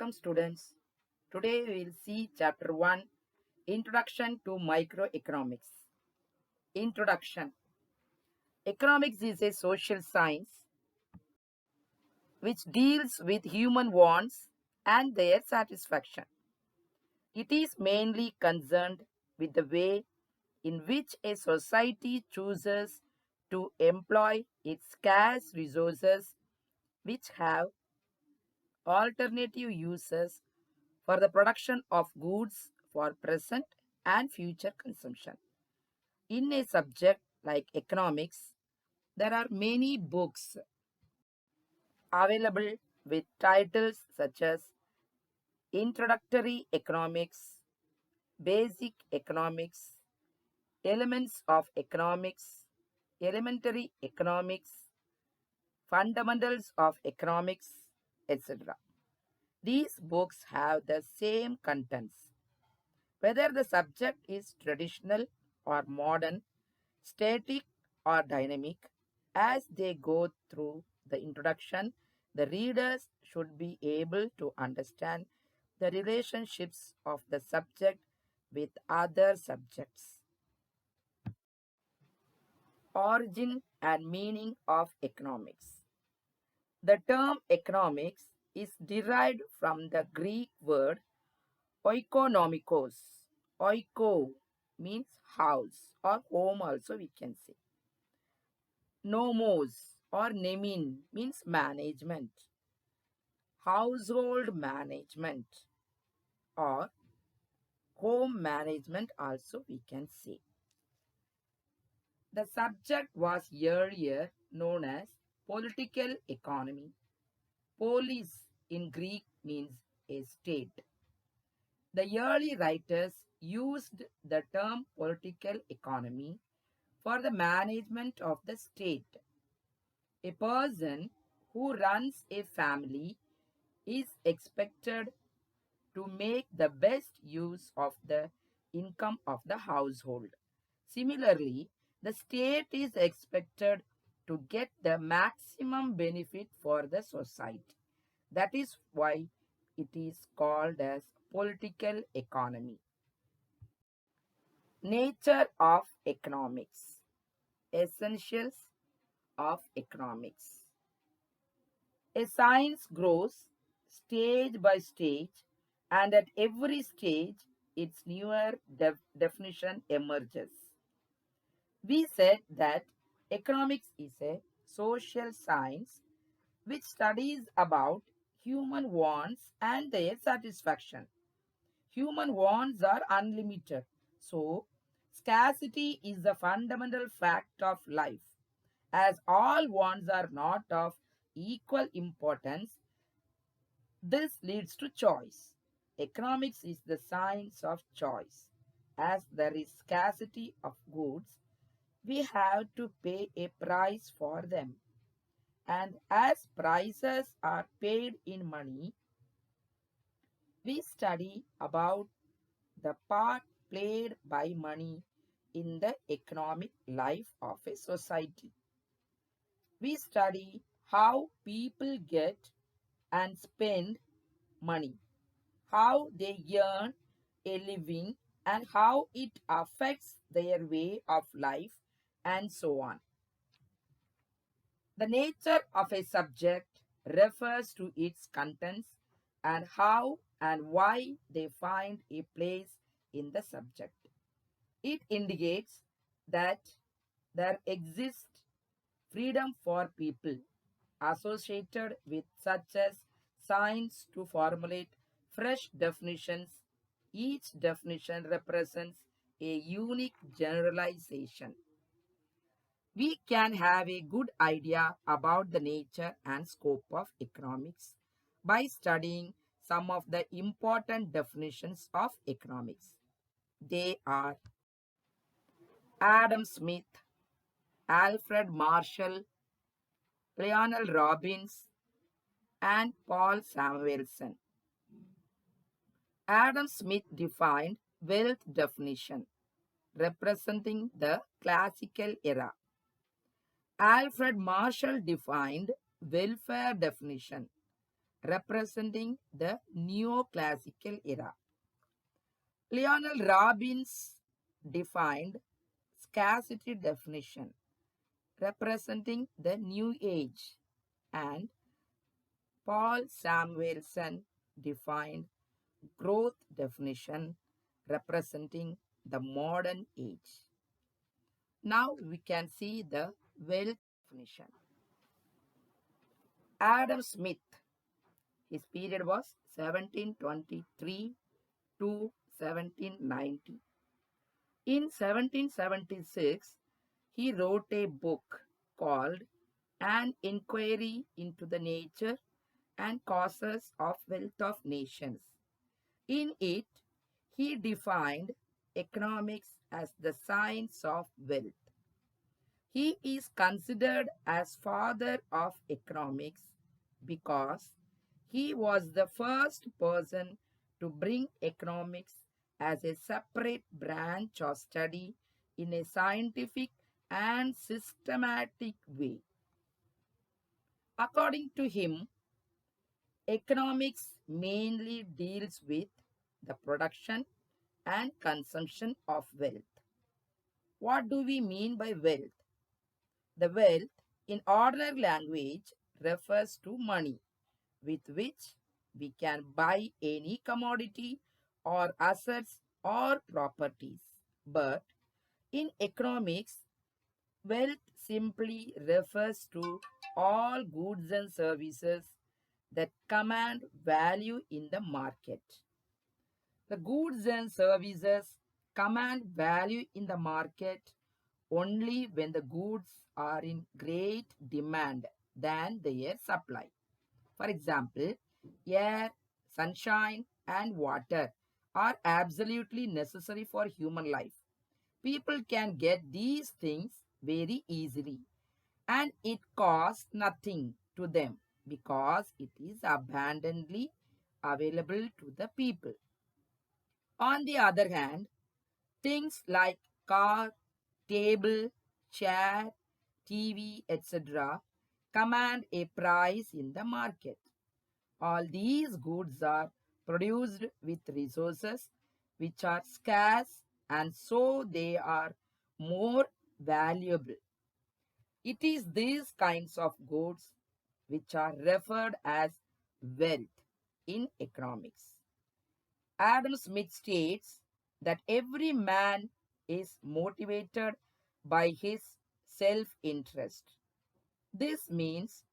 Welcome, students. Today we will see Chapter 1 Introduction to Microeconomics. Introduction. Economics is a social science which deals with human wants and their satisfaction. It is mainly concerned with the way in which a society chooses to employ its scarce resources, which have alternative uses for the production of goods for present and future consumption. In a subject like economics, there are many books available with titles such as Introductory Economics, Basic Economics, Elements of Economics, Elementary Economics, Fundamentals of Economics, etc. These books have the same contents. Whether the subject is traditional or modern, static or dynamic, as they go through the introduction, the readers should be able to understand the relationships of the subject with other subjects. Origin and meaning of economics. The term economics is derived from the Greek word oikonomikos. Oiko means house or home also we can say. Nomos or nemin means management. Household management or home management also we can say. The subject was earlier known as political economy. Polis in Greek means a state. The early writers used the term political economy for the management of the state. A person who runs a family is expected to make the best use of the income of the household. Similarly, the state is expected to get the maximum benefit for the society. That is why it is called as political economy. Nature of economics. Essentials of economics. A science grows stage by stage, and at every stage, its newer definition emerges. We said that economics is a social science which studies about human wants and their satisfaction. Human wants are unlimited, so scarcity is the fundamental fact of life. As all wants are not of equal importance, this leads to choice. Economics is the science of choice. As there is scarcity of goods, we have to pay a price for them. And as prices are paid in money, we study about the part played by money in the economic life of a society. We study how people get and spend money, how they earn a living, and how it affects their way of life, and so on. The nature of a subject refers to its contents and how and why they find a place in the subject. It indicates that there exists freedom for people associated with such as science to formulate fresh definitions. Each definition represents a unique generalization. We can have a good idea about the nature and scope of economics by studying some of the important definitions of economics. They are Adam Smith, Alfred Marshall, Lionel Robbins, and Paul Samuelson. Adam Smith defined wealth definition, representing the classical era. Alfred Marshall defined welfare definition, representing the neoclassical era. Lionel Robbins defined scarcity definition, representing the new age, and Paul Samuelson defined growth definition, representing the modern age. Now we can see the wealth definition. Adam Smith, his period was 1723 to 1790. In 1776, he wrote a book called An Inquiry into the Nature and Causes of Wealth of Nations. In it, he defined economics as the science of wealth. He is considered as father of economics because he was the first person to bring economics as a separate branch of study in a scientific and systematic way. According to him, economics mainly deals with the production and consumption of wealth. What do we mean by wealth? The wealth, in ordinary language, refers to money with which we can buy any commodity or assets or properties. But in economics, wealth simply refers to all goods and services that command value in the market. The goods and services command value in the market only when the goods are in great demand than their supply. For example, air, sunshine, and water are absolutely necessary for human life. People can get these things very easily, and it costs nothing to them because it is abundantly available to the people. On the other hand, things like car, table, chair, TV, etc. command a price in the market. All these goods are produced with resources which are scarce, and so they are more valuable. It is these kinds of goods which are referred as wealth in economics. Adam Smith states that every man is motivated by his self interest. This means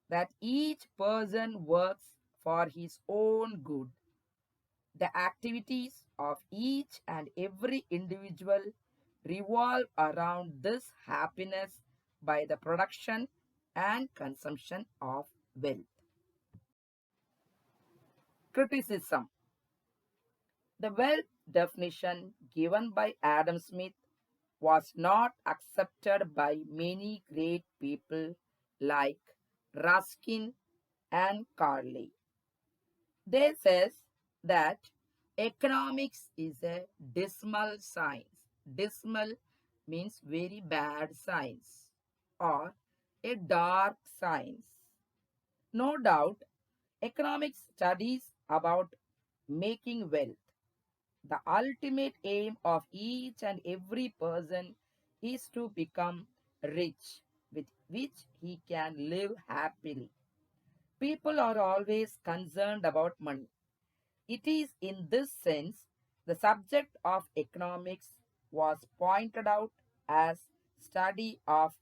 that each person works for his own good. The activities of each and every individual revolve around this happiness by the production and consumption of wealth. Criticism. The wealth definition given by Adam Smith was not accepted by many great people like Ruskin and Carlyle. They says that economics is a dismal science. Dismal means very bad science or a dark science. No doubt, economics studies about making wealth. The ultimate aim of each and every person is to become rich, with which he can live happily. People are always concerned about money. It is in this sense the subject of economics was pointed out as study of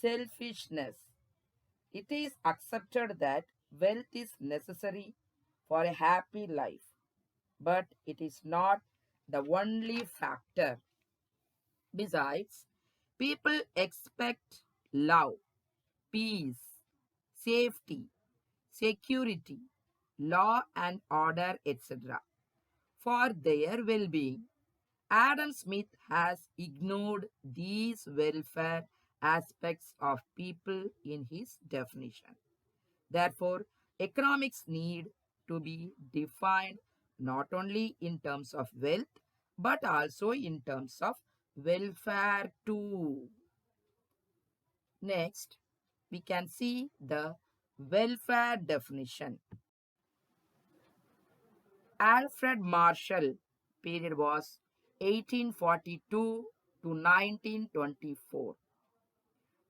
selfishness. It is accepted that wealth is necessary for a happy life, but it is not the only factor. Besides, people expect love, peace, safety, security, law and order, etc. for their well being. Adam Smith has ignored these welfare aspects of people in his definition. Therefore, economics need to be defined not only in terms of wealth but also in terms of welfare too. Next, we can see the welfare definition. Alfred Marshall period was 1842 to 1924.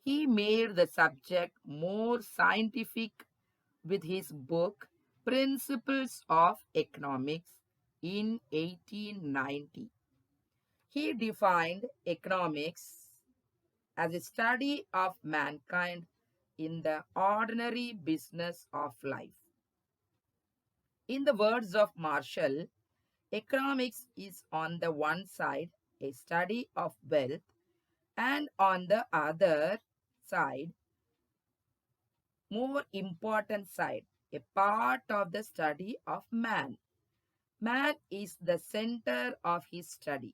He made the subject more scientific with his book Principles of Economics in 1890. He defined economics as a study of mankind in the ordinary business of life. In the words of Marshall, economics is on the one side a study of wealth and on the other side, more important side, a part of the study of man. Man is the center of his study.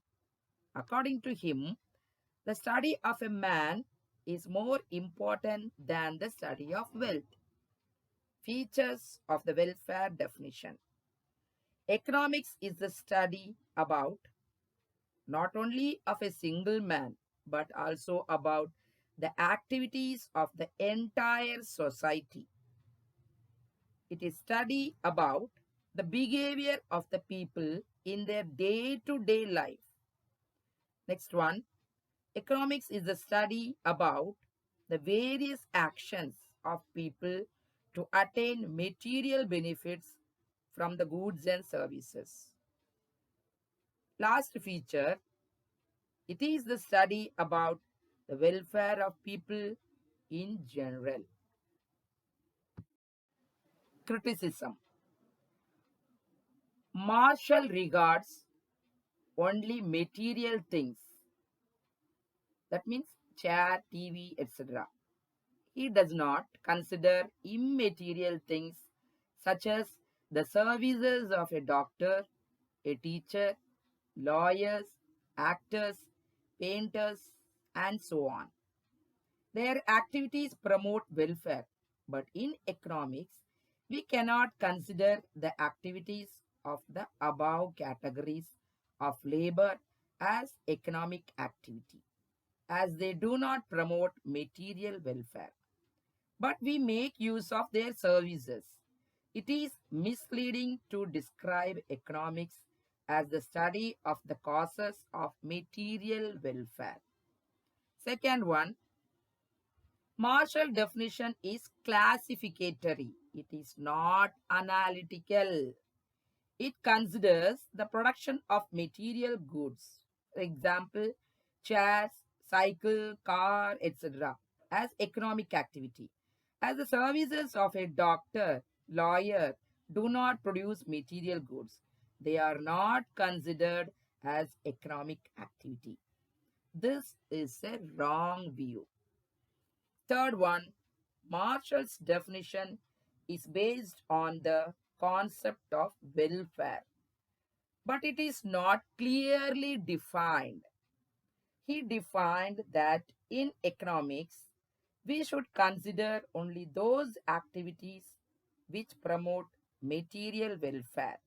According to him, the study of a man is more important than the study of wealth. Features of the welfare definition. Economics is the study about not only of a single man, but also about the activities of the entire society. It is study about the behavior of the people in their day-to-day life. Next one, economics is the study about the various actions of people to attain material benefits from the goods and services. Last feature, it is the study about the welfare of people in general. Criticism. Marshall regards only material things, that means chair, TV, etc. He does not consider immaterial things such as the services of a doctor, a teacher, lawyers, actors, painters, and so on. Their activities promote welfare, but in economics, we cannot consider the activities of the above categories of labor as economic activity, as they do not promote material welfare, but we make use of their services. It is misleading to describe economics as the study of the causes of material welfare. Second one, Marshall definition is classificatory. It is not analytical. It considers the production of material goods, for example, chairs, cycle, car, etc., as economic activity. As the services of a doctor, lawyer do not produce material goods, they are not considered as economic activity. This is a wrong view. Third one, Marshall's definition is based on the concept of welfare, but it is not clearly defined. He defined that in economics, we should consider only those activities which promote material welfare.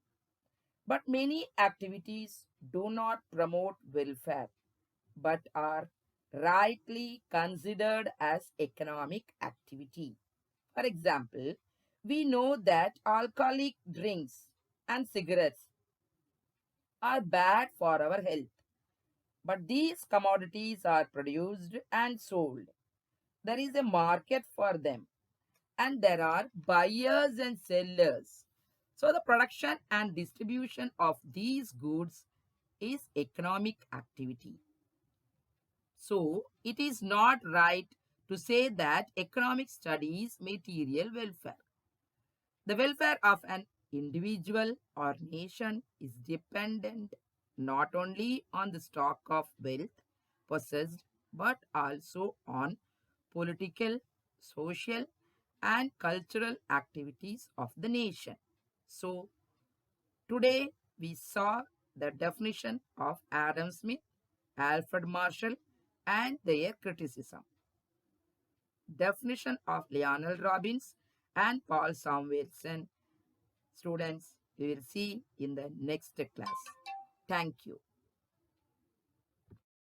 But many activities do not promote welfare but are rightly considered as economic activity. For example, we know that alcoholic drinks and cigarettes are bad for our health, but these commodities are produced and sold. There is a market for them, and there are buyers and sellers. So, the production and distribution of these goods is economic activity. So, it is not right to say that economic studies material welfare. The welfare of an individual or nation is dependent not only on the stock of wealth possessed but also on political, social, and cultural activities of the nation. So, today we saw the definition of Adam Smith, Alfred Marshall, and their criticism. Definition of Lionel Robbins and Paul Samuelson. Students, we will see in the next class. Thank you.